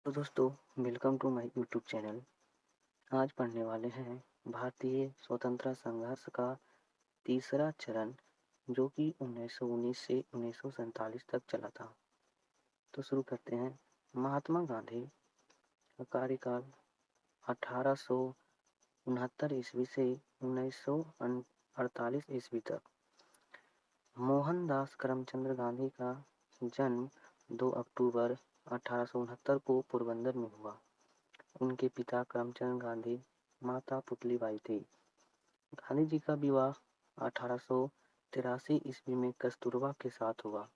तो दोस्तों, welcome to my YouTube channel. आज पढ़ने वाले हैं भारतीय स्वतंत्रता संघर्ष का तीसरा चरण, जो कि 1919 से 1947 तक चला था। तो शुरू करते हैं। महात्मा गांधी का कार्यकाल 1869 ईस्वी से 1948 ईस्वी तक। मोहनदास करमचंद गांधी का जन्म 2 अक्टूबर 1869 को पोरबंदर में हुआ। उनके पिता करमचंद गांधी, माता पुतलीबाई थी। गांधी जी का विवाह 1883 ईस्वी में कस्तूरबा के साथ हुआ।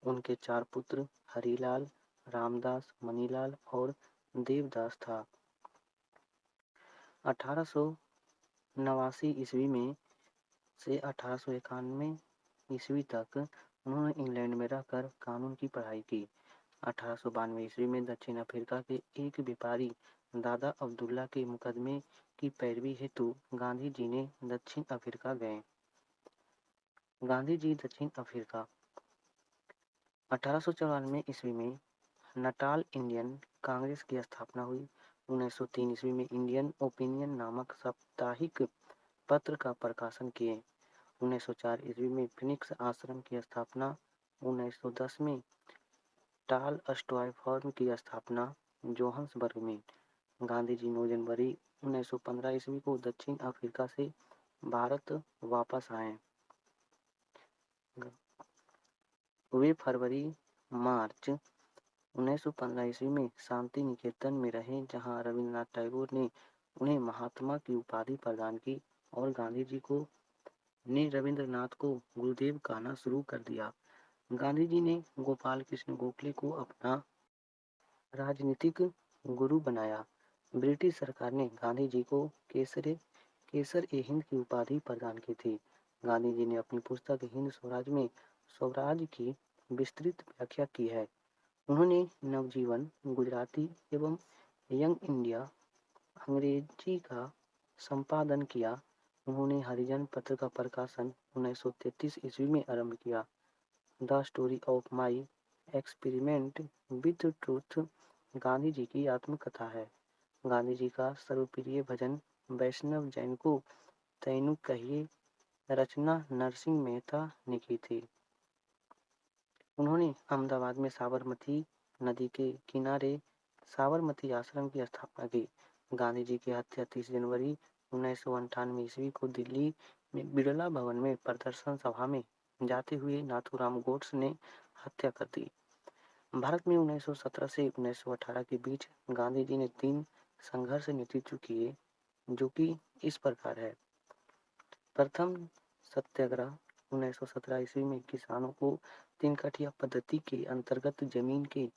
उनके 4 पुत्र हरिलाल, रामदास, मनीलाल और देवदास था। 1889 ईस्वी में से 1891 ईस्वी तक उन्होंने इंग्लैंड में रहकर कानून की पढ़ाई की। 1892 ईस्वी में दक्षिण अफ्रीका के एक व्यापारी दादा अब्दुल्ला के मुकदमे की पैरवी हेतु गांधी जी ने दक्षिण अफ्रीका गए। गांधी जी दक्षिण अफ्रीका 1894 ईस्वी में नटाल इंडियन कांग्रेस की स्थापना हुई। 1903 ईस्वी में इंडियन ओपिनियन नामक साप्ताहिक पत्र का प्रकाशन किए। 1904 ईस्वी में फिनिक्स आश्रम की स्थापना। 1910 में टाल स्टॉय फॉर्म की स्थापना जोहान्सबर्ग में। गांधी जी 9 जनवरी 1915 ईस्वी को दक्षिण अफ्रीका से भारत वापस आए। वे फरवरी मार्च 1915 ईस्वी में शांति निकेतन में रहे, जहां रविंद्रनाथ टैगोर ने उन्हें महात्मा की उपाधि प्रदान की और गांधी जी को ने रविंद्रनाथ को गुरुदेव कहना शुरू कर दिया। गांधी जी ने गोपाल कृष्ण गोखले को अपना राजनीतिक गुरु बनाया। ब्रिटिश सरकार ने गांधी जी को केसर ए हिंद की उपाधि प्रदान की थी। गांधी जी ने अपनी पुस्तक हिंद स्वराज में स्वराज की विस्तृत व्याख्या की है। उन्होंने नवजीवन, गुजराती एवं यंग इंडिया अंग्रेजी का संपादन किया। उन्होंने हरिजन पत्र का प्रकाशन 1933 ईस्वी में आरंभ किया। The story of my experiment with truth Gandhi ji की आत्मकथा है। गांधी जी का सर्वप्रिय भजन वैष्णव जैन को तैनु कहिए रचना नरसिंह मेहता ने की थी। उन्होंने अहमदाबाद में साबरमती नदी के किनारे साबरमती आश्रम की स्थापना की। गांधी जी की हत्या 30 जनवरी 1998 ईस्वी को दिल्ली में बिरला भवन में प्रदर्शन सभा में जाते हुए नाथूराम गोड्से ने हत्या कर दी। भारत में 1917 से 1918 के बीच गांधी जी ने 3 संघर्ष नेतृत्व किए, जो कि इस प्रकार है। प्रथम सत्याग्रह 1917 ईस्वी में किसानों को 3 कठिया पद्धति के अंतर्गत जमीन के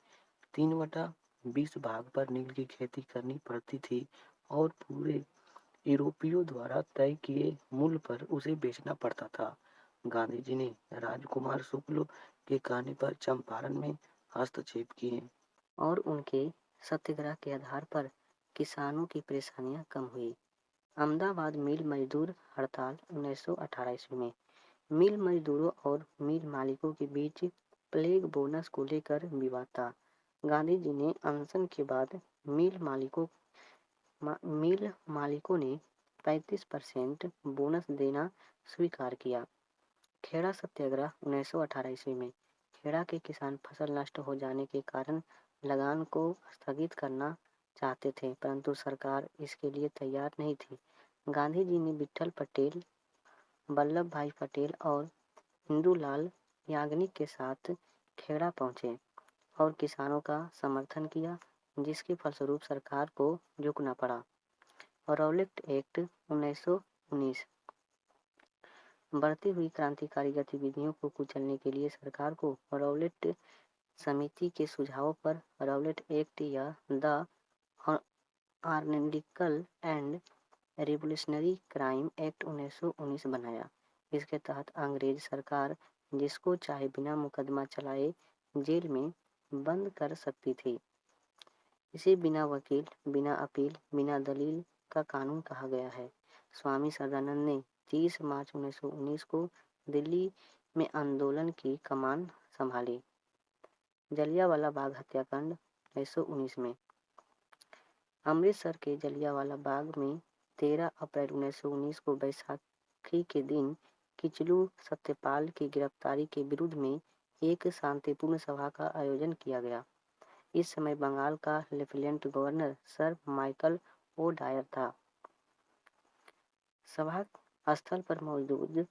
3/20 भाग पर नील की खेती करनी पड़ती थी और पूरे यूरोपियों द्वारा तय किए मूल्य पर उसे बेचना पड़ता था। गांधी जी ने राजकुमार शुक्ल के कहने पर चंपारण में हस्तक्षेप किए और उनके सत्याग्रह के आधार पर किसानों की परेशानियां कम हुई। अहमदाबाद मिल मजदूर हड़ताल 1918 ईस्वी में मिल मजदूरों और मिल मालिकों के बीच प्लेग बोनस को लेकर विवाद था। गांधी जी ने अनशन के बाद मिल मालिकों ने 35% बोनस देना स्वीकार किया। खेड़ा सत्याग्रह 1918 ईस्वी में खेड़ा के किसान फसल नष्ट हो जाने के कारण लगान को स्थगित करना चाहते थे, परंतु सरकार इसके लिए तैयार नहीं थी। गांधी जी ने विट्ठल पटेल, वल्लभ भाई पटेल और इंदुलाल याग्निक के साथ खेड़ा पहुंचे और किसानों का समर्थन किया, जिसके फलस्वरूप सरकार को झुकना पड़ा। रॉलेट एक्ट 1919 बढ़ती हुई क्रांतिकारी गतिविधियों को कुचलने के लिए सरकार को रॉलेट समिति के सुझावों पर रॉलेट एक्ट या द आर्नेडिकल एंड रिवोल्यूशनरी क्राइम एक्ट 1919 बनाया। इसके तहत अंग्रेज सरकार जिसको चाहे बिना मुकदमा चलाए जेल में बंद कर सकती थी। इसे बिना वकील, बिना अपील, बिना दलील का कानून कहा गया है। स्वामी सदानंद ने 30 मार्च 1919 को दिल्ली में आंदोलन की कमान संभाली। जलियांवाला बाग हत्याकांड 1919 में अमृतसर के जलियांवाला बाग में 13 अप्रैल 1919 को बैसाखी के दिन किचलू सत्यपाल की गिरफ्तारी के विरुद्ध में एक शांतिपूर्ण सभा का आयोजन किया गया। इस समय बंगाल का lieutenant governor sir Michael O'Dwyer था। सभा स्थल पर मौजूद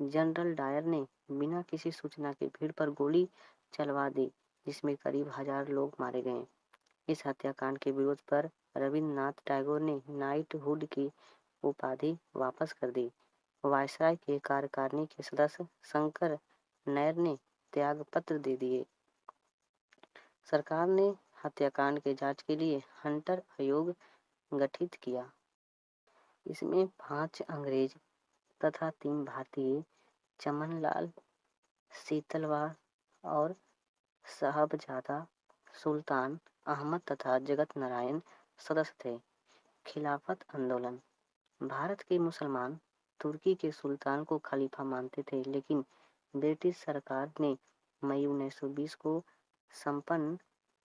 जनरल डायर ने बिना किसी सूचना के भीड़ पर गोली चलवा दी, जिसमें करीब 1000 लोग मारे गए। इस हत्याकांड के विरोध पर रविन्द्रनाथ टैगोर ने नाइटहुड की उपाधि वापस कर दी। वायसराय के कार्यकारिणी के सदस्य शंकर नायर ने त्यागपत्र दे दिए। सरकार ने हत्याकांड के जांच के लिए हंटर आयोग गठित किया। इसमें 5 अंग्रेज तथा 3 भारतीय, चमनलाल, शीतलवाड़ और साहबजादा सुल्तान अहमद तथा जगत नारायण सदस्य थे। खिलाफत आंदोलन। भारत के मुसलमान तुर्की के सुल्तान को खलीफा मानते थे, लेकिन ब्रिटिश सरकार ने मई 1920 को संपन्न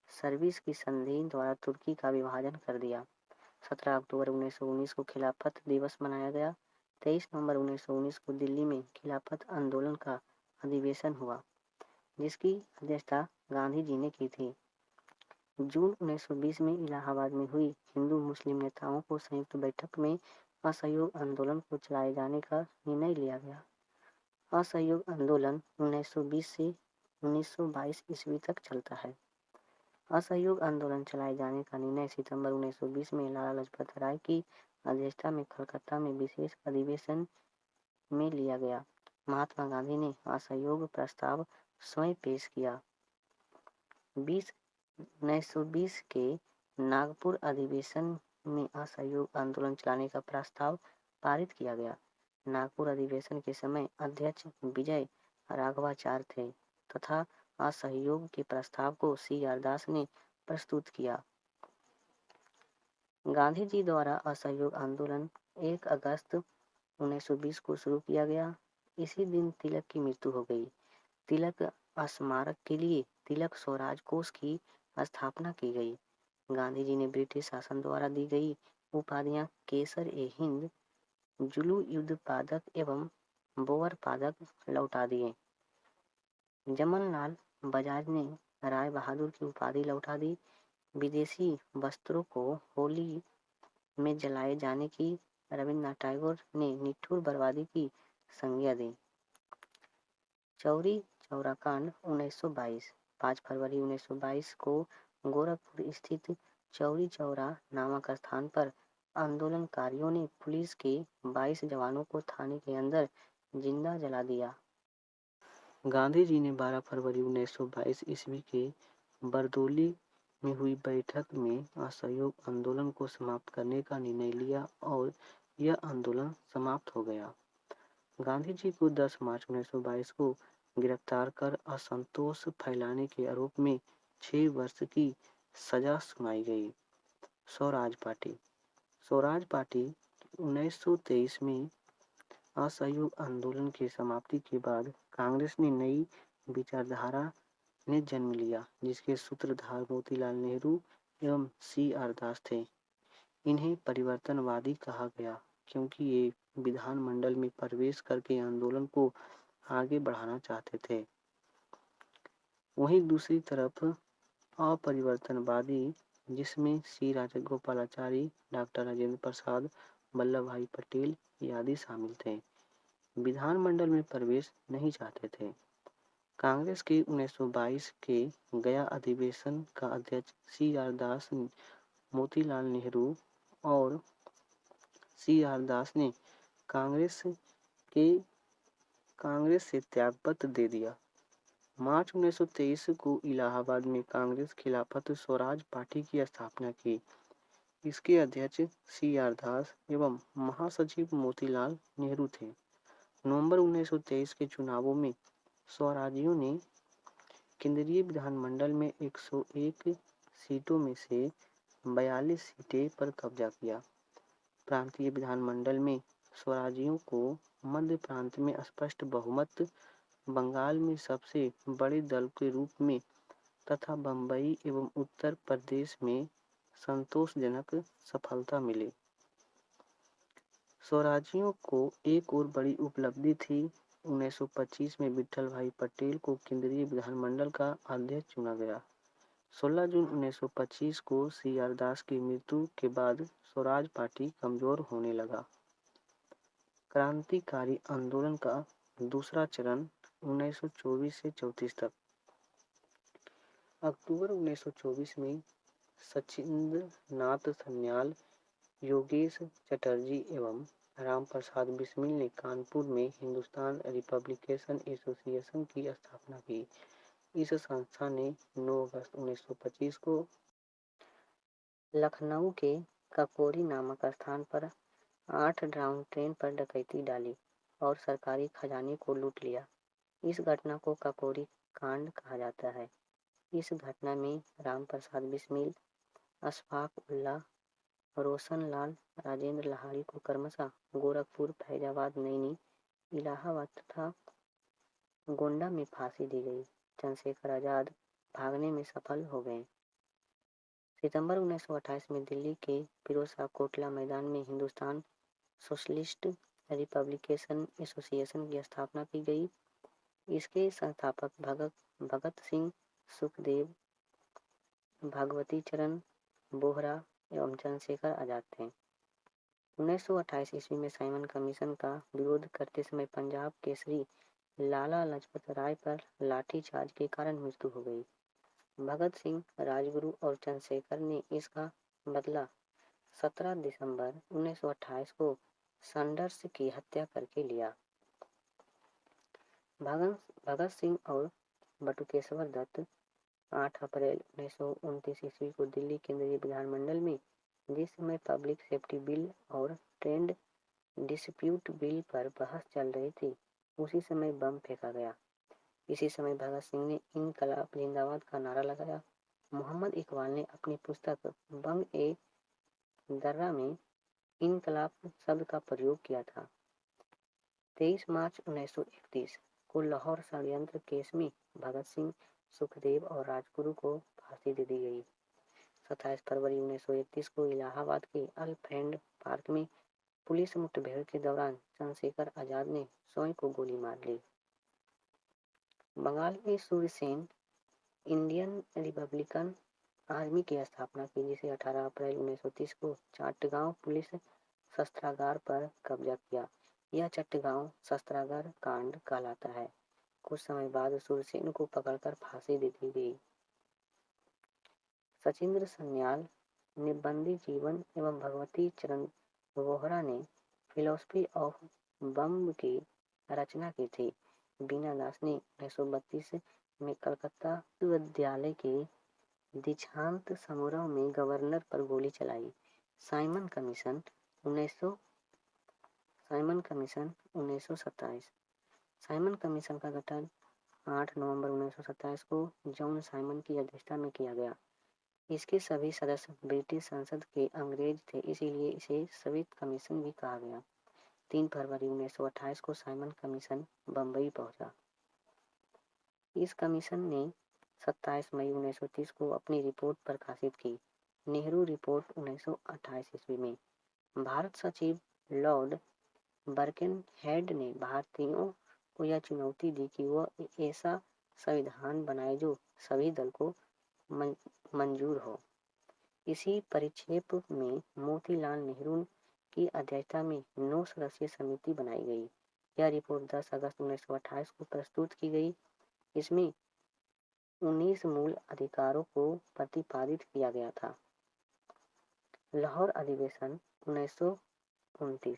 सर्विस की संधि द्वारा तुर्की का विभाजन कर दिया। 17 अक्टूबर 1919 को खिलाफत दिवस मनाया गया। 23 नवंबर 1919 को दिल्ली में खिलाफत आंदोलन का अधिवेशन हुआ, जिसकी अध्यक्षता गांधी जी ने की थी। जून 1920 में इलाहाबाद में हुई हिंदू मुस्लिम नेताओं को संयुक्त बैठक में असहयोग आंदोलन को चलाए जाने का निर्णय लिया गया। असहयोग आंदोलन 1920 से 1922 ईस्वी तक चलता है। असहयोग आंदोलन चलाए जाने का निर्णय सितंबर 1920 में लाला लाजपत राय की अध्यक्षता में कलकत्ता में विशेष अधिवेशन में लिया गया। महात्मा गांधी ने असहयोग प्रस्ताव स्वयं पेश किया। 1920 के नागपुर अधिवेशन में असहयोग आंदोलन चलाने का प्रस्ताव पारित किया गया। नागपुर अधिवेशन के समय अध्यक्ष विजय राघवाचार्य थे तथा असहयोग के प्रस्ताव को CR दास ने प्रस्तुत किया। गांधी जी द्वारा असहयोग आंदोलन 1 अगस्त 1920 को शुरू किया गया। इसी दिन तिलक की मृत्यु हो गई। तिलक स्मारक के लिए तिलक स्वराज कोष की स्थापना की गई। गांधी जी ने ब्रिटिश शासन द्वारा दी गई उपाधियां केसर-ए-हिंद, जुलू युद्ध पदक एवं बोअर पदक लौटा दिए। जमनलाल बजाज ने राय बहादुर की उपाधि लौटा दी। विदेशी वस्त्रों को होली में जलाए जाने की रविन्द्रनाथ टैगोर ने निठुर बर्बादी की संज्ञा दी। चौरी चौरा कांड 1922। 5 फरवरी 1922 को गोरखपुर स्थित चौरी चौरा नामक स्थान पर आंदोलनकारियों ने पुलिस के 22 जवानों को थाने के अंदर जिंदा जला दिया। गांधी जी ने 12 फरवरी 1922 ईस्वी के बरदोली में हुई बैठक में असहयोग आंदोलन को समाप्त करने का निर्णय लिया और यह आंदोलन समाप्त हो गया। गांधी जी को 10 मार्च 1922 को गिरफ्तार कर असंतोष फैलाने के आरोप में 6 वर्ष की सजा सुनाई गई। स्वराज पार्टी। स्वराज पार्टी 1923 में असहयोग आंदोलन की समाप्ति के बाद कांग्रेस ने नई विचारधारा ने जन्म लिया, जिसके सूत्रधार मोतीलाल नेहरू एवं CR दास थे। इन्हें परिवर्तनवादी कहा गया क्योंकि ये विधानमंडल में प्रवेश करके आंदोलन को आगे बढ़ाना चाहते थे। वहीं दूसरी तरफ अपरिवर्तनवादी, जिसमें C राजगोपालाचारी, डॉक्टर राजेंद्र प्रसाद, वल्लभ भाई पटेल आदि शामिल थे, विधानमंडल में प्रवेश नहीं चाहते थे। कांग्रेस के 1922 के गया अधिवेशन का अध्यक्ष CR दास, मोतीलाल नेहरू और CR दास ने कांग्रेस से त्यागपत्र दे दिया। मार्च 1923 को इलाहाबाद में कांग्रेस खिलाफत स्वराज पार्टी की स्थापना की। इसके अध्यक्ष CR दास एवं महासचिव मोतीलाल नेहरू थे। नवंबर 1923 के चुनावों में स्वराजियों ने केंद्रीय विधानमंडल में 101 सीटों में से 42 सीटें पर कब्जा किया। प्रांतीय विधानमंडल में स्वराजियों को मध्य प्रांत में स्पष्ट बहुमत, बंगाल में सबसे बड़े दल के रूप में तथा बम्बई एवं उत्तर प्रदेश में संतोषजनक सफलता मिली। स्वराज्यों को एक और बड़ी उपलब्धि थी। 1925 में विट्ठल भाई पटेल को केंद्रीय विधानमंडल का अध्यक्ष चुना गया। 16 जून 1925 को CR दास की मृत्यु के बाद स्वराज पार्टी कमजोर होने लगा। क्रांतिकारी आंदोलन का दूसरा चरण 1924 से 34 तक। अक्टूबर 1924 में सचिंद्र नाथ सन्याल, योगेश चटर्जी एवं रामप्रसाद बिस्मिल ने कानपुर में हिंदुस्तान रिपब्लिकेशन एसोसिएशन की स्थापना की। इस संस्था ने 9 अगस्त 1925 को लखनऊ के ककोरी नामक स्थान पर 8 डाउन ट्रेन पर डकैती डाली और सरकारी खजाने को लूट लिया। इस घटना को ककोरी कांड कहा जाता है। इस घटना में रामप्रसाद बिस्मिल, अशफाक उल्लाह, रोशन लाल, राजेंद्र लाहिड़ी को क्रमशः गोरखपुर, फैजाबाद, नैनी, इलाहाबाद तथा गोंडा में फांसी दी गई। चंद्रशेखर आजाद भागने में सफल हो गए। सितंबर 1928 में दिल्ली के फिरोज शाह कोटला मैदान में हिंदुस्तान सोशलिस्ट रिपब्लिकेशन एसोसिएशन की स्थापना की गई। इसके संस्थापक भगत सिंह, सुखदेव, भगवती चरण बोहरा एवं चंद्रशेखर आजाद थे। 1928 ईस्वी में साइमन कमीशन का विरोध करते समय पंजाब केसरी लाला लाजपत राय पर लाठीचार्ज के कारण मृत्यु हो गई। भगत सिंह, राजगुरु और चंद्रशेखर ने इसका बदला 17 दिसंबर 1928 को सैंडर्स की हत्या करके लिया। भगत सिंह और बटुकेश्वर दत्त 8 अप्रैल 1929 ईस्वी को दिल्ली केंद्रीय विधानमंडल में, जिस समय पब्लिक सेफ्टी बिल और ट्रेड डिस्प्यूट बिल पर बहस चल रही थी, उसी समय बम फेंका गया। इसी समय भगत सिंह ने इनकलाब जिंदाबाद का नारा लगाया। मोहम्मद इकबाल ने अपनी पुस्तक बम ए दर्रा में इनकलाब शब्द का प्रयोग किया था। 23 मार्च 1931 को लाहौर षड्यंत्र केस में भगत सिंह, सुखदेव और राजगुरु को फांसी दे दी गई। 27 फरवरी 1931 को इलाहाबाद के अल फ्रेंड पार्क में पुलिस मुठभेड़ के दौरान चंद्रशेखर आजाद ने स्वयं को गोली मार ली। बंगाल में सूर्यसेन इंडियन रिपब्लिकन आर्मी की स्थापना की, जिसे 18 अप्रैल 1930 को चट्टगांव पुलिस शस्त्रागार पर कब्जा किया। यह चट्टगांव शस्त्रागार कांड कहलाता है। कुछ समय बाद सूरसेन को पकड़कर फांसी दे दी गई। सचिंद्र सन्याल ने बंदी जीवन एवं भगवती चरण वोहरा ने फिलोसफी ऑफ बम की रचना की थी। बीना दास ने 1932 में कलकत्ता विश्वविद्यालय के दीक्षांत समारोह में गवर्नर पर गोली चलाई। Simon commission 1927। साइमन कमीशन का गठन 8 नवंबर 1927 को जॉन साइमन की अध्यक्षता में किया गया। इसके सभी सदस्य ब्रिटिश संसद के अंग्रेज थे, इसीलिए इसे संयुक्त कमीशन भी कहा गया। 3 फरवरी 1928 को साइमन कमीशन बम्बई पहुंचा। इस कमीशन ने 27 मई 1930 को अपनी रिपोर्ट प्रकाशित की। नेहरू रिपोर्ट 1928 ईस्वी में भारत सचिव लॉर्ड बर्केनहेड ने भारतीयों को यह चुनौती दी कि वह ऐसा संविधान बनाए जो सभी दल को मंजूर हो। इसी परिप्रेक्ष्य में मोतीलाल नेहरू की अध्यक्षता में 9 सदस्यीय समिति बनाई गई। यह रिपोर्ट 10 अगस्त 1928 को प्रस्तुत की गई। इसमें 19 मूल अधिकारों को प्रतिपादित किया गया था। लाहौर अधिवेशन 1929।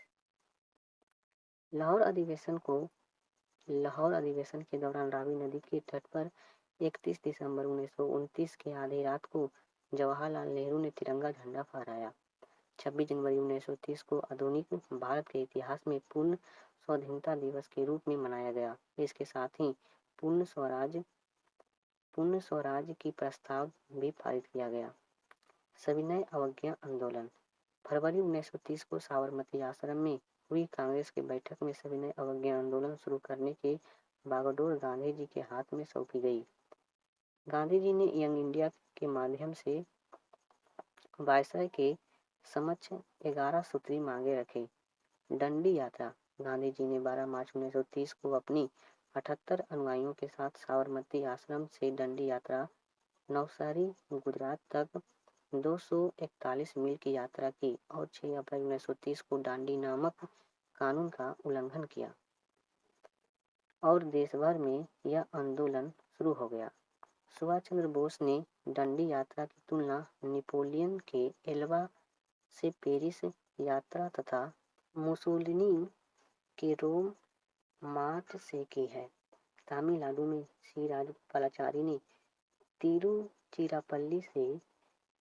लाहौर अधिवेशन के दौरान रावी नदी के तट पर 31 दिसंबर 1929 के आधी रात को जवाहरलाल नेहरू ने तिरंगा झंडा फहराया। 26 जनवरी 1930 को आधुनिक भारत के इतिहास में पूर्ण स्वाधीनता दिवस के रूप में मनाया गया। इसके साथ ही पूर्ण स्वराज की प्रस्ताव भी पारित किया गया। सविनय अवज्ञा आंदोलन। फरवरी 1930 को साबरमती आश्रम में हुई कांग्रेस की बैठक में सविनय अवज्ञा आंदोलन शुरू करने के बागडोर गांधी जी के हाथ में सौंपी गई। गांधी जी ने यंग इंडिया के माध्यम से वायसराय के समक्ष 11 सूत्री मांगे रखे। डंडी यात्रा। गांधी जी ने 12 मार्च 1930 को अपनी 78 अनुयायियों के साथ साबरमती आश्रम से डंडी यात्रा नवसारी गुजरात तक 241 मील की यात्रा की और 6 अप्रैल 1930 को डांडी नामक कानून का उल्लंघन किया और देश भर में यह आंदोलन शुरू हो गया। सुभाष चंद्र बोस ने डंडी यात्रा की तुलना नेपोलियन के एल्बा से पेरिस यात्रा तथा मुसोलिनी के रोम मार्च से की है। तमिलनाडु में श्री राजगोपालाचारी ने तिरुचिरापल्ली से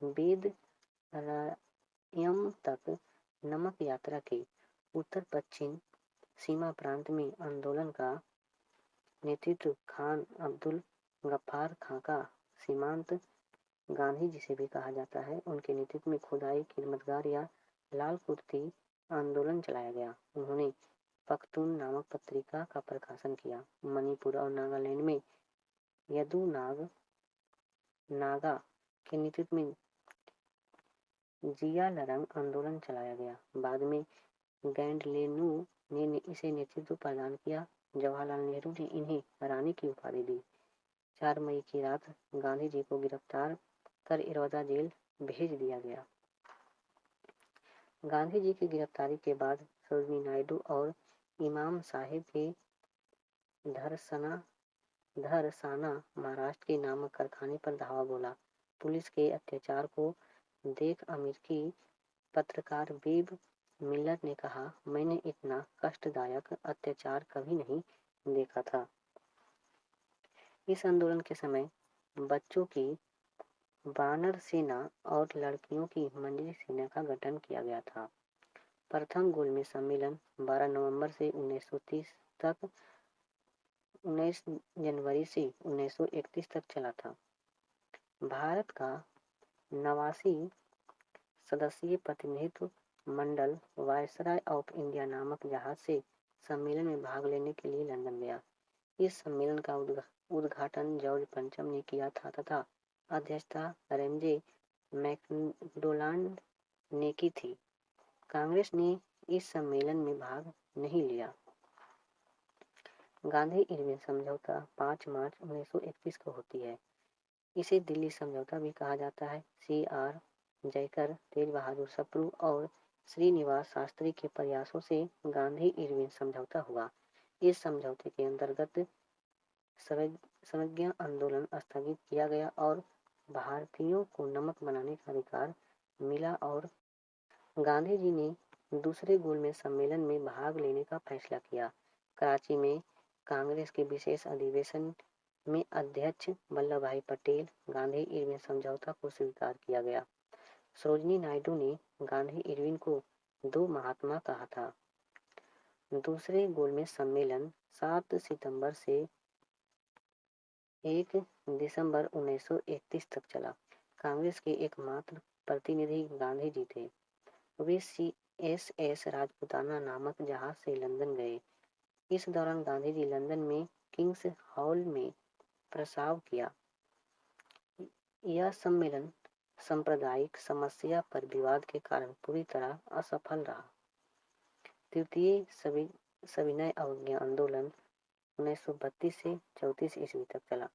वेदरायम तक नमक यात्रा की। उत्तर पश्चिम सीमा प्रांत में आंदोलन का नेतृत्व खान अब्दुल गफ्फार खां का सीमांत गांधी जिसे भी कहा जाता है उनके नेतृत्व में खुदाई खिदमतगार या लाल कुर्ती आंदोलन चलाया गया। उन्होंने पख्तून नामक पत्रिका का प्रकाशन किया। मणिपुर और नागालैंड में यदु नागा के नेतृत्व में जिया लरंग आंदोलन चलाया गया। बाद में गैंडलेनू ने इसे नेतृत्व प्रदान किया। जवाहरलाल नेहरू ने इन्हें रानी की उपाधि दी। 4 मई की रात गांधी जी को गिरफ्तार कर इरवदा जेल भेज दिया गया। गांधी जी की गिरफ्तारी के बाद सरोजिनी नायडू और इमाम साहिब के धरसाना महाराष्ट्र के नामक कारखाने पर धावा बोला। पुलिस के अत्याचार को देख अमेरिकी पत्रकार बेब मिलर ने कहा, मैंने इतना कष्टदायक अत्याचार कभी नहीं देखा था। इस आंदोलन के समय बच्चों की वानर सेना और लड़कियों की मंजरी सेना का गठन किया गया था। प्रथम गोलमेज सम्मेलन 12 नवंबर से 1930 तक 19 जनवरी से 1931 तक चला था। भारत का 89 सदस्यीय प्रतिनिधित्व मंडल वायसराय ऑफ इंडिया नामक जहाज से सम्मेलन में भाग लेने के लिए लंदन गया। इस सम्मेलन का उद्घाटन जॉर्ज पंचम ने किया था तथा अध्यक्षता रेमजे मैकडोनाल्ड ने की थी। कांग्रेस ने इस सम्मेलन में भाग नहीं लिया। गांधी इरविन समझौता 5 मार्च 1931 को होती है। इसे दिल्ली समझौता भी कहा जाता है। C.R. जयकर, तेज बहादुर सप्रू और श्रीनिवास शास्त्री के प्रयासों से गांधी इरविन समझौता हुआ। इस समझौते के अंतर्गत संज्ञा आंदोलन स्थगित किया गया और भारतीयों को नमक बनाने का अधिकार मिला और गांधी जी ने दूसरे गोलमेज सम्मेलन में भाग लेने का फैसला किया। कराची में कांग्रेस के विशेष अधिवेशन में अध्यक्ष वल्लभ भाई पटेल गांधी इरविन समझौता को स्वीकार किया गया। सरोजिनी नायडू ने गांधी इरविन को दो महात्मा कहा था। दूसरे गोलमेज सम्मेलन 7 सितंबर से 1 दिसंबर 1931 तक चला। कांग्रेस के एकमात्र प्रतिनिधि गांधी जी थे। वे CSS राजपुताना नामक जहाज से लंदन गए। इस दौरान गांधी जी लंदन में किंग्स हॉल में प्रस्ताव किया। यह सम्मेलन सांप्रदायिक समस्या पर विवाद के कारण पूरी तरह असफल रहा। तृतीय सविनय अवज्ञा आंदोलन 1932 से 34 ईस्वी तक चला।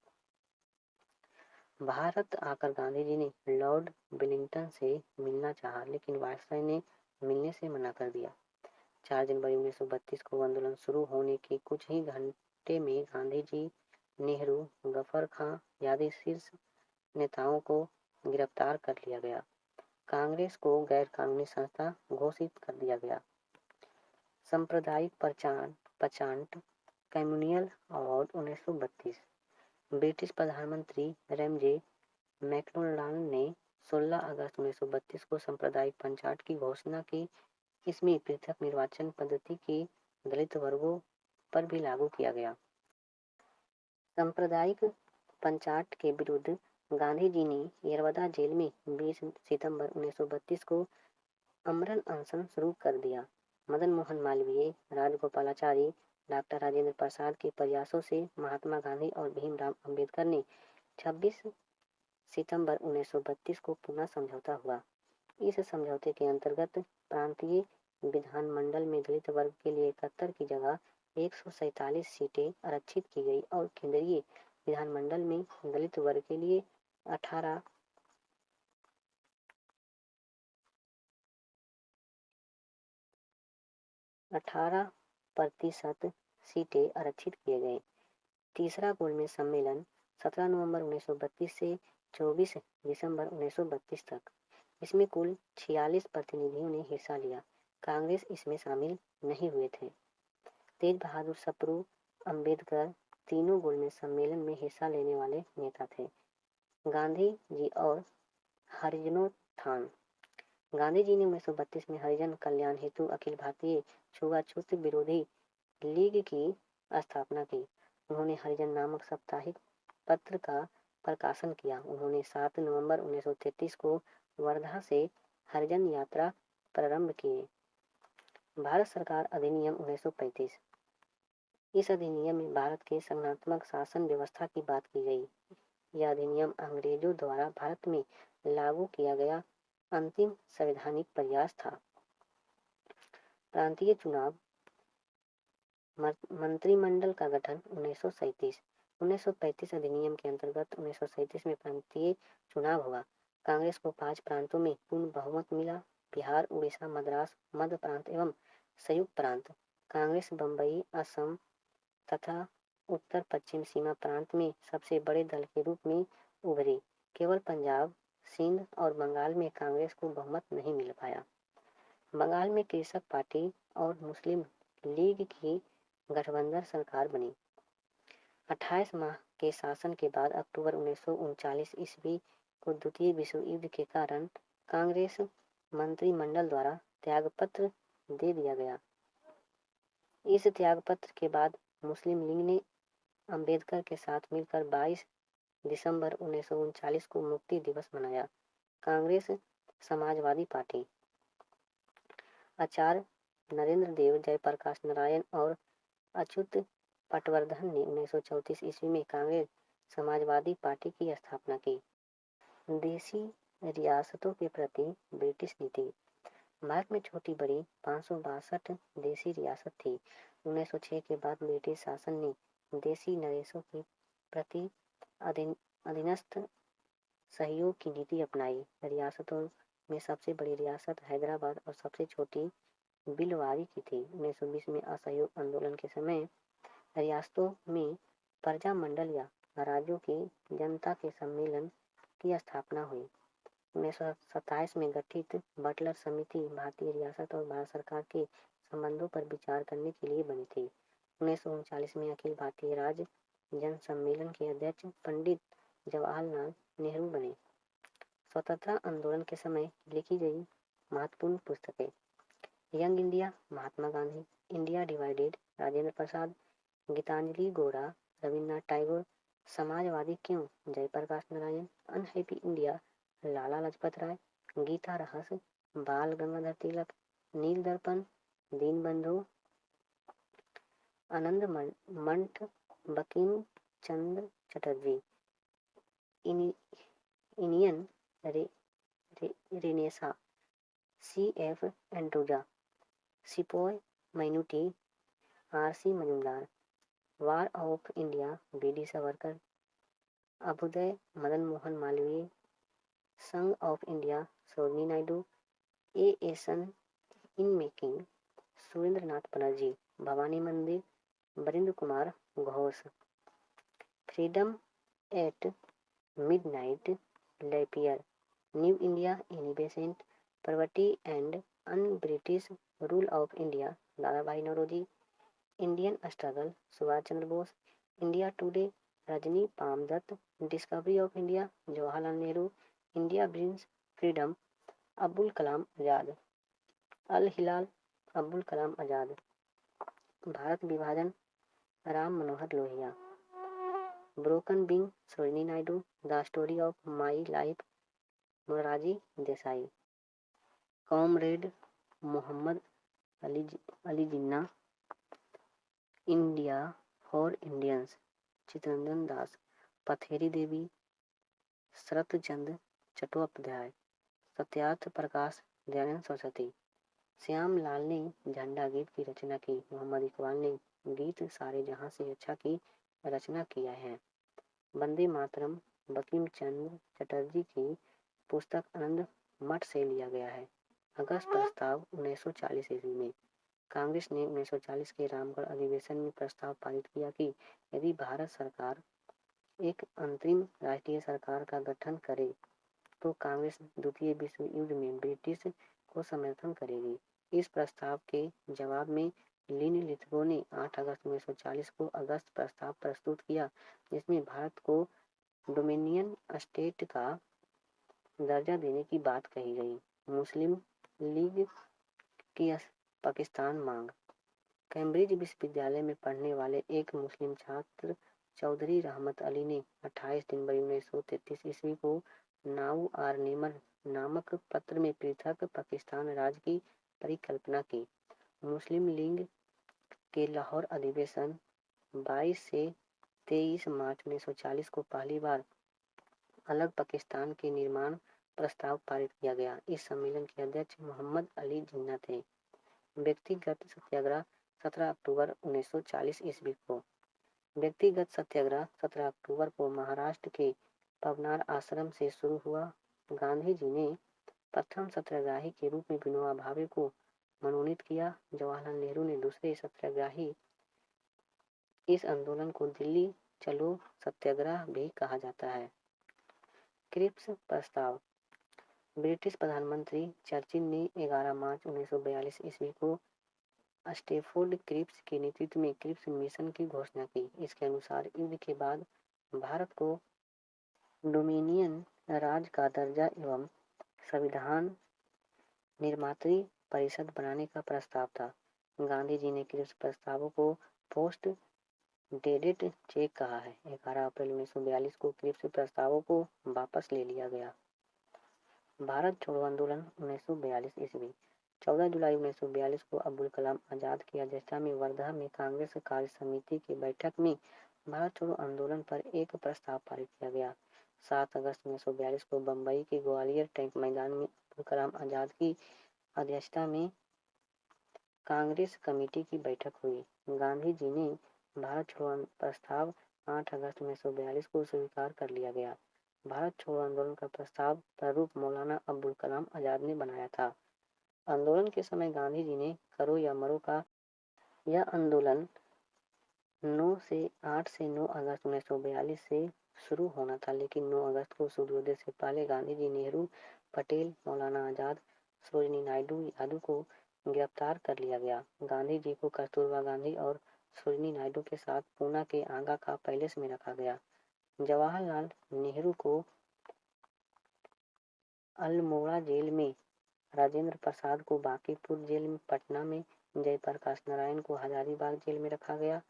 भारत आकर गांधी जी ने लॉर्ड वेलिंगटन से मिलना चाहा, लेकिन वायसराय ने मिलने से मना कर दिया। 4 जनवरी 1932 को आंदोलन शुरू होने के कुछ ही घंटे में गांधी जी, नेहरू, गफ्फर खां आदि शीर्ष नेताओं को गिरफ्तार कर लिया गया। कांग्रेस को गैर कानूनी संस्था घोषित कर दिया गया। सांप्रदायिक प्रचांट कम्युनल अवार्ड 1932। ब्रिटिश प्रधानमंत्री रेमजे मैकडोनाल्ड ने 16 अगस्त 1932 को सांप्रदायिक पंचायत की घोषणा की। इसमें पृथक निर्वाचन पद्धति की दलित वर्गों पर भी लागू किया गया। सांप्रदायिक पंचायत के विरुद्ध गांधी जी ने यरवदा जेल में 20 सितंबर 1932 को आमरण अनशन शुरू कर दिया। मदन मोहन मालवीय, राजगोपालाचारी, डॉक्टर राजेंद्र प्रसाद के प्रयासों से महात्मा गांधी और भीमराव अंबेडकर ने 26 सितंबर 1932 को पुनः समझौता हुआ। इस समझौते के अंतर्गत प्रांतीय विधानमंडल में दलित वर्ग के लिए 71 की जगह 147 सीटें आरक्षित की गई और केंद्रीय विधानमंडल में दलित वर्ग के लिए 18% सीटें आरक्षित किए गए। तीसरा गोलमेज सम्मेलन 17 नवंबर 1932 से 24 दिसंबर 1932 तक। इसमें कुल 46 प्रतिनिधियों ने हिस्सा लिया। कांग्रेस इसमें शामिल नहीं हुए थे। तेज बहादुर सप्रू, अंबेडकर तीनों गोलमेज सम्मेलन में हिस्सा लेने वाले नेता थे। गांधी जी और हरिजनोत्थान। गांधी जी ने 1932 में हरिजन कल्याण हेतु अखिल भारतीय छुआछूत विरोधी लीग की स्थापना की। उन्होंने हरिजन नामक साप्ताहिक पत्र का प्रकाशन किया। उन्होंने 7 नवंबर 1933 को वर्धा से हरिजन यात्रा प्रारंभ किए। भारत सरकार अधिनियम 1935। इस अधिनियम में भारत के संघात्मक शासन व्यवस्था की बात की गई। यह अधिनियम अंग्रेजों द्वारा भारत में लागू किया गया अंतिम संवैधानिक प्रयास था। प्रांतीय चुनाव। मंत्रिमंडल का गठन 1937। 1935 अधिनियम के अंतर्गत 1937 में प्रांतीय चुनाव हुआ। कांग्रेस को 5 प्रांतों में पूर्ण बहुमत मिला। बिहार, उड़ीसा, मद्रास, मध्य प्रांत एवं संयुक्त प्रांत। कांग्रेस बम्बई, असम तथा उत्तर पश्चिम सीमा प्रांत में सबसे बड़े दल के रूप में उभरी। केवल पंजाब, सिंध और बंगाल में कांग्रेस को बहुमत नहीं मिल पाया। बंगाल में कृषक पार्टी और मुस्लिम लीग की गठबंधन सरकार बनी। 28 माह के शासन के बाद अक्टूबर 1939 ईस्वी को द्वितीय विश्व युद्ध के कारण कांग्रेस मंत्रिमंडल द्वारा त्यागपत्र दे दिया गया। इस त्यागपत्र के बाद मुस्लिम लीग ने अंबेडकर के साथ मिलकर 22 दिसंबर 1939 को मुक्ति दिवस मनाया। कांग्रेस समाजवादी पार्टी। आचार्य नरेंद्र देव, जयप्रकाश नारायण और अच्युत पटवर्धन ने 1934 ईस्वी में कांग्रेस समाजवादी पार्टी की स्थापना की। देसी रियासतों के प्रति ब्रिटिश नीति। भारत में छोटी बड़ी 562 देसी रियासत थी। 1906 के बाद ब्रिटिश शासन ने देसी नरेशों के प्रति अधीनस्थ सहयोग की नीति अपनाई। रियासतों में सबसे बड़ी रियासत हैदराबाद और सबसे छोटी बिलवारी की थी। 1920 में असहयोग आंदोलन के समय रियासतों में प्रजामंडल या राज्यों की जनता के सम्मेलन की स्थापना हुई। 1927 में गठित बटलर समिति भारतीय रियासत और भारत सरकार के संबंधों पर विचार करने के लिए बनी थी। 1939 में अखिल भारतीय राज्य जन सम्मेलन के अध्यक्ष पंडित जवाहरलाल नेहरू बने। स्वतंत्रता आंदोलन के समय लिखी गई महत्वपूर्ण पुस्तकें। Young India, Mahatma Gandhi, India divided, Rajendra Prasad, Gitanjali Gora, Rabindranath Tagore, समाजवादी क्यों, Jayaprakash Narayan, unhappy India, Lala Lajpat Rai, Gita Rahasya, Bal Gangadhar Tilak, Nil Darpan, Deen Bandhu, Anand Math, Bankim Chandra Chatterjee, Indian renaissance, C.F. Andrews, sepoy minority, R.C. Majumdar, war of India, B.D. Savarkar, Abhyudaya, Madan Mohan Malviya, songs of India, Sarojini Naidu, a nation in making, Surendra Nath Banerjee, Bhavani मंदिर, Varindra Kumar Ghosh, freedom at midnight, Lapierre, new India, Annie Besant, property and un British rule of India, Dadabhai Naoroji, Indian struggle, Subhash Chandra Bose, India today, Rajani Palme Dutt, discovery of India, Jawaharlal Nehru, India brings freedom, Abdul Kalam Azad, Al Hilal, Abdul Kalam Azad, Bharat Vibhajan, Ram Manohar Lohia, broken wing, Sarojini Naidu, the story of my life, Morarji Desai, comrade Mohammad Ali Jinnah, India for Indians, Chittaranjan Das, पथेरी देवी, शरत चंद्र चट्टोपाध्याय, सत्यार्थ प्रकाश, दयानंद सरस्वती। श्याम लाल ने झंडा गीत की रचना की। मोहम्मद इकबाल ने गीत सारे जहां से अच्छा की रचना किया है। वंदे मातरम बंकिम चंद्र चटर्जी की पुस्तक आनंद मठ से लिया गया है। अगस्त प्रस्ताव 1940 ईस्वी में कांग्रेस ने 1940 के रामगढ़ अधिवेशन में प्रस्ताव पारित किया कि यदि भारत सरकार एक अंतरिम राष्ट्रीय सरकार का गठन करे तो कांग्रेस द्वितीय विश्व युद्ध में ब्रिटिश को समर्थन करेगी। इस प्रस्ताव के जवाब में लिन लिथगो ने 8 अगस्त 1940 को अगस्त प्रस्ताव प्रस्तुत किया, जिसमें भारत को डोमिनियन स्टेट का दर्जा देने की बात कही गई। मुस्लिम लीग की पाकिस्तान मांग। कैम्ब्रिज विश्वविद्यालय में पढ़ने वाले एक मुस्लिम छात्र चौधरी रहमत अली ने 28 जनवरी 1933 ईस्वी को नाऊ आर नेमर नामक पत्र में पृथक पाकिस्तान राज्य की परिकल्पना की। मुस्लिम लीग के लाहौर अधिवेशन 22 से 23 मार्च 1940 को पहली बार अलग पाकिस्तान के निर्माण प्रस्ताव पारित किया गया। इस सम्मेलन के अध्यक्ष मोहम्मद अली जिन्ना थे। व्यक्तिगत सत्याग्रह 17 अक्टूबर 1940 ईस्वी को। व्यक्तिगत सत्याग्रह 17 अक्टूबर को महाराष्ट्र के पवनार आश्रम से शुरू हुआ। गांधी जी ने प्रथम सत्याग्रही के रूप में विनोबा भावे को मनोनीत किया। जवाहरलाल नेहरू ने दूसरे सत्याग्रही। इस आंदोलन को दिल्ली चलो सत्याग्रह भी कहा जाता है। क्रिप्स प्रस्ताव। ब्रिटिश प्रधानमंत्री चर्चिल ने 11 मार्च 1942 ईस्वी को स्टैफोर्ड क्रिप्स के नेतृत्व में क्रिप्स मिशन की घोषणा की। इसके अनुसार युद्ध के बाद भारत को डोमिनियन राज्य का दर्जा एवं संविधान निर्मात्री परिषद बनाने का प्रस्ताव था। गांधी जी ने क्रिप्स प्रस्तावों को पोस्ट डेटेड चेक कहा है। 11 अप्रैल 1942 को क्रिप्स प्रस्तावों को वापस ले लिया गया। भारत छोड़ो आंदोलन 1942 ईस्वी। 14 जुलाई 1942 को अब्दुल कलाम आजाद की अध्यक्षता में वर्धा में कांग्रेस कार्य समिति की बैठक में भारत छोड़ो आंदोलन पर एक प्रस्ताव पारित किया गया। 7 अगस्त 1942 को बम्बई के ग्वालियर टैंक मैदान में अब्दुल कलाम आजाद की अध्यक्षता में कांग्रेस कमेटी की बैठक हुई। गांधी जी ने भारत छोड़ो प्रस्ताव 8 अगस्त 1942 को स्वीकार कर लिया गया। भारत छोड़ो आंदोलन का प्रस्ताव प्रारूप मौलाना अब्दुल कलाम आजाद ने बनाया था। आंदोलन के समय गांधी जी ने करो या मरो का यह आंदोलन 8 से 9 अगस्त 1942 से शुरू होना था, लेकिन 9 अगस्त को सूर्योदय से पहले गांधी जी, नेहरू, पटेल, मौलाना आजाद, सरोजिनी नायडू आदि को गिरफ्तार कर लिया गया। गांधी जी को कस्तूरबा गांधी और सरोजिनी नायडू के साथ पूना के आगा का पैलेस में रखा गया। जवाहरलाल नेहरू को अल्मोड़ा जेल में, राजेंद्र प्रसाद को बांकीपुर जेल में, पटना में जयप्रकाश नारायण को हजारीबाग जेल में रखा गया।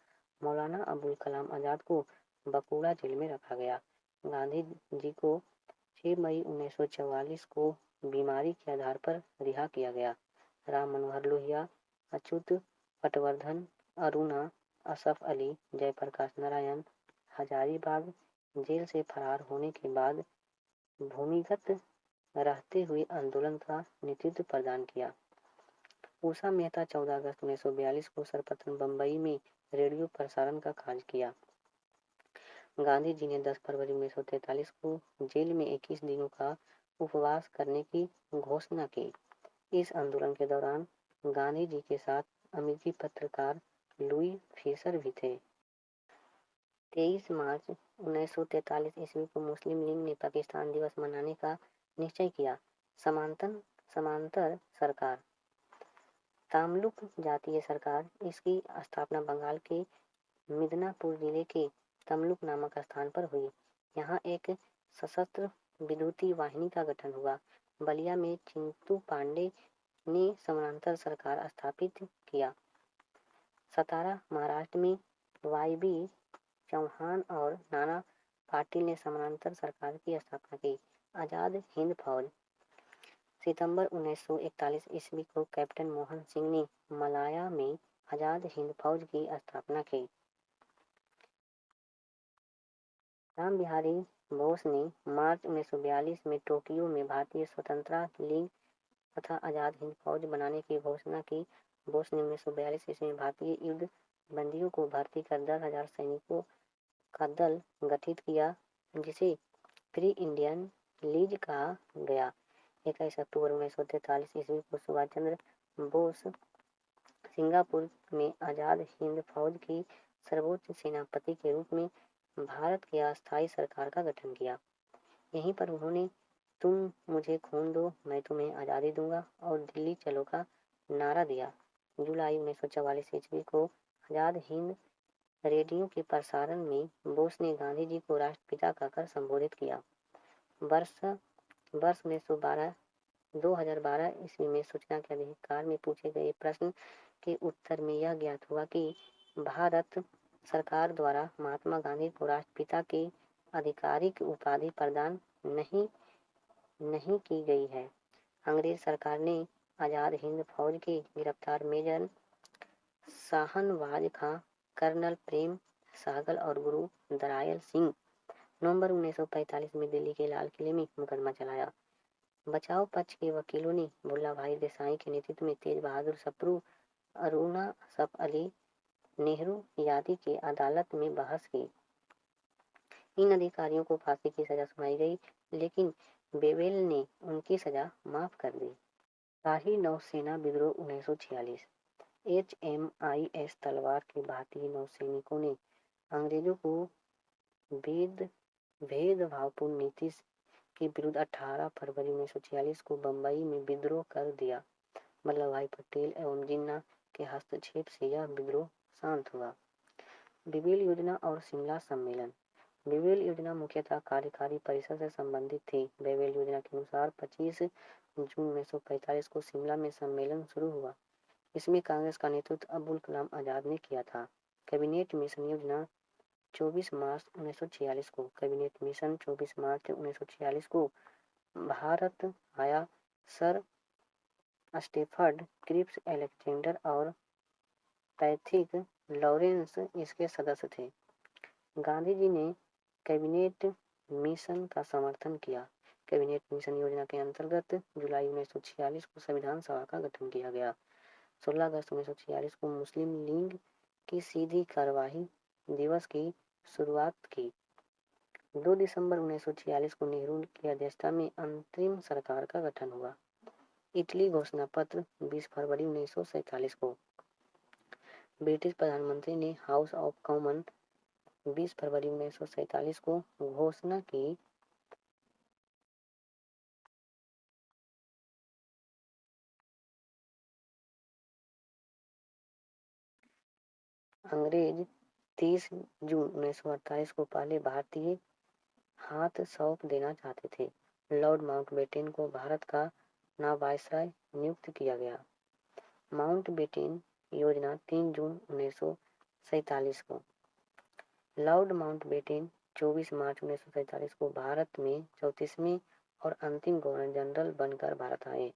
मौलाना अबुल कलाम आजाद को बकुड़ा जेल में रखा गया। गांधी जी को 6 मई 1944 को बीमारी के आधार पर रिहा किया गया। राम मनोहर लोहिया, अच्युत पटवर्धन, अरुणा, असफ अली, जयप्रकाश नारायण हजारीबाग जेल से फरार होने के बाद भूमिगत रहते हुए आंदोलन का नेतृत्व प्रदान किया। उषा मेहता 14 अगस्त 1942 को सर्वप्रथम बम्बई में रेडियो प्रसारण का कार्य किया। गांधी जी ने 10 फरवरी 1943 को जेल में 21 दिनों का उपवास करने की घोषणा की। इस आंदोलन के दौरान गांधी जी के साथ अमेरिकी पत्रकार लुई फिशर भी थे। 23 मार्च 1943 ईस्वी को मुस्लिम लीग ने पाकिस्तान दिवस मनाने का निश्चय किया। समांतर सरकार। तामलुक जातीय सरकार। इसकी स्थापना बंगाल के मिदनापुर जिले के तमलुक नामक स्थान पर हुई। यहाँ एक सशस्त्र विद्युतीय वाहिनी का गठन हुआ। बलिया में चिंतु पांडे ने समांतर सरकार स्थापित किया। सतारा महाराष्ट्र में वाई.बी. चौहान और नाना पाटिल ने समांतर सरकार की स्थापना की। आजाद हिंद फौज। सितंबर 1941 ईस्वी को कैप्टन मोहन सिंह ने मलाया में आजाद हिंद फौज की स्थापना की। राम बिहारी बोस ने मार्च 1942 में टोक्यो में भारतीय स्वतंत्रता लीग तथा आज़ाद हिंद फौज बनाने की घोषणा की। बोस ने 1942 ईस्वी में भारतीय युद्ध बंदियों को भर्ती कर 10,000 सैनिकों का दल गठित किया, जिसे प्री इंडियन लीज कहा गया। 21 अक्टूबर 1943 ईस्वी को सुभाष चंद्र बोस सिंगापुर में आज़ाद हिंद फौज की सर्वोच्च सेनापति के रूप में भारत की अस्थायी सरकार का गठन किया। यहीं पर उन्होंने तुम मुझे खून दो मैं तुम्हें आज़ादी दूंगा और दिल्ली चलो का नारा दिया। जुलाई 1944 ईस्वी को आज़ाद हिंद रेडियो के प्रसारण में बोस ने गांधी जी को राष्ट्रपिता कहकर संबोधित किया। वर्ष 2012 ईस्वी में सूचना के अधिकार में पूछे गए प्रश्न के उत्तर में यह ज्ञात हुआ कि भारत सरकार द्वारा महात्मा गांधी को राष्ट्रपिता की आधिकारिक उपाधि प्रदान नहीं की गई है। अंग्रेज सरकार ने आज़ाद हिंद फौज के गिरफ्तार मेजर शाहनवाज खां, कर्नल प्रेम सहगल और गुरु दरायल सिंह नवंबर 1945 में दिल्ली के लाल किले में मुकदमा चलाया। बचाव पक्ष के वकीलों ने भुल्ला भाई देसाई के नेतृत्व में तेज बहादुर सप्रू, अरुणा सफ अली, नेहरू यादी की अदालत में बहस की। इन अधिकारियों को फांसी की सजा सुनाई गई, लेकिन बेवेल ने उनकी सजा माफ कर दी। शाही नौसेना विद्रोह 1946। HMIS तलवार के भारतीय नौसैनिकों ने अंग्रेजों को भेदभावपूर्ण नीति के विरुद्ध 18 फरवरी 1946 को बंबई में विद्रोह कर दिया। वल्लभ भाई पटेल एवं जिन्ना के हस्तक्षेप से यह विद्रोह शांत हुआ। बिबेल योजना और शिमला सम्मेलन। बिबेल योजना मुख्यतः कार्यकारी परिषद से संबंधित थी। बिबेल योजना के अनुसार 25 जून 1945 को शिमला में सम्मेलन शुरू हुआ। इसमें कांग्रेस का नेतृत्व अब्दुल कलाम आजाद ने किया था। कैबिनेट मिशन योजना 24 मार्च 1946 को कैबिनेट मिशन 24 मार्च 1946 को भारत आया। सर स्टेफर्ड क्रिप्स, अलेक्जेंडर और पैथिक लॉरेंस इसके सदस्य थे। गांधी जी ने कैबिनेट मिशन का समर्थन किया। कैबिनेट मिशन योजना के अंतर्गत जुलाई 1946 को संविधान सभा का गठन किया गया। 16 अगस्त 1946 को मुस्लिम लीग की सीधी कार्यवाही दिवस की शुरुआत की। 2 दिसंबर 1946 को नेहरू की अध्यक्षता में अंतरिम सरकार का गठन हुआ। इटली घोषणा पत्र 20 फरवरी 1947 को। ब्रिटिश प्रधानमंत्री ने हाउस ऑफ कॉमन 20 फरवरी 1947 को घोषणा की। अंग्रेज 30 जून 1948 को पहले भारतीय हाथ सौंप देना चाहते थे। लॉर्ड माउंटबेटन को भारत का नया वायसराय नियुक्त किया गया। माउंटबेटन योजना 3 जून 1947 को। लॉर्ड माउंटबेटन 24 मार्च 1947 को भारत में 34वें और अंतिम गवर्नर जनरल बनकर भारत आए।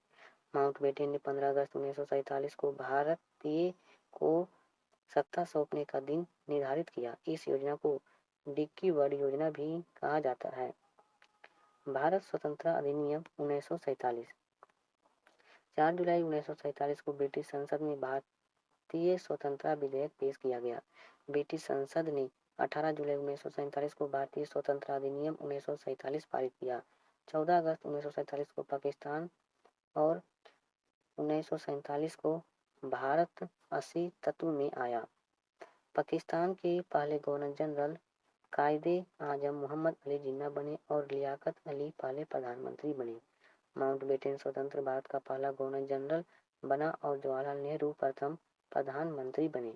माउंटबेटन ने 15 अगस्त 1947 को भारतीय को सत्ता सौंपने का दिन निर्धारित किया। इस योजना को डिक्की बर्ड योजना भी कहा जाता है। भारत स्वतंत्रता अधिनियम 1947। 4 जुलाई 1947 को ब्रिटिश संसद में भारतीय स्वतंत्रता विधेयक पेश किया गया। ब्रिटिश संसद ने 18 जुलाई 1947 को भारतीय स्वतंत्रता अधिनियम 1947 पारित किया। 14 अगस्त 1947 को पाकिस्तान और 1947 को भारत 80 तत्व में आया। पाकिस्तान के पहले गवर्नर जनरल कायदे आजम मोहम्मद अली जिन्ना बने और लियाकत अली पहले प्रधानमंत्री बने। माउंटबेटन स्वतंत्र भारत का पहला गवर्नर जनरल बना और जवाहरलाल नेहरू प्रथम प्रधानमंत्री बने।